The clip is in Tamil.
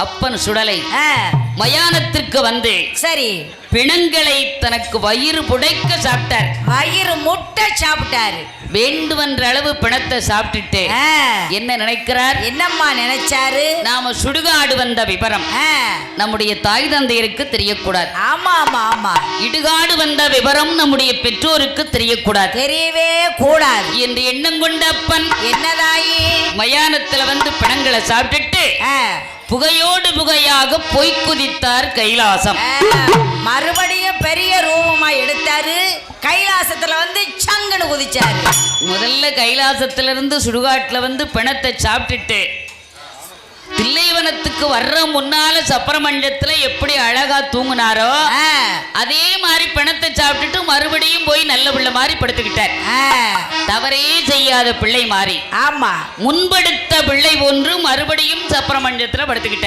அப்பன் சுடலை மயானத்திற்கு வந்து சரி பிணங்களை தனக்கு வயிறு புடைக்க சாப்பிட்டார். வயிறு முட்டை சாப்பிட்டாரு. வேண்டுமென்ற அளவு பிணத்தை சாப்பிட்டுட்டு என்ன நினைக்கிறார்? என்னம்மா நினைச்சாரு? நாம சுடுகாடு வந்த விவரம் நம்முடைய தாய் தந்தையருக்கு தெரியக்கூடாது. ஆமா ஆமா ஆமா. இடுகாடு வந்த விவரம் நம்முடைய பெற்றோருக்கு தெரியக்கூடாது. தெரியவே கூடாது என்று எண்ணம் கொண்ட அப்பன் என்னதாயி மயானத்துல வந்து பிணங்களை சாப்பிட்டுட்டு புகையோடு புகையாக பொய் குதித்தார் கைலாசம். மறுபடியும் பெரிய ரூபமா எடுத்தாரு. கைலாசத்துல வந்து சங்கன்னு குதிச்சாரு. முதல்ல கைலாசத்திலிருந்து சுடுகாட்டுல வந்து பிணத்தை சாப்பிட்டுட்டு தில்லைவனத்துக்கு வர்ற முன்னால சப்பரமண்டத்துல எப்படி அழகா தூங்குனாரோ அதே மாதிரி பிணத்தை சாப்பிட்டுட்டு மறுபடியும் போய் நல்ல பிள்ளை மாதிரி படுத்துக்கிட்டார். தவறே செய்யாத பிள்ளை மாறி ஆமா முன்படுத்த பிள்ளை ஒன்று மறுபடியும் சப்பரமண்டத்துல படுத்துக்கிட்டார்.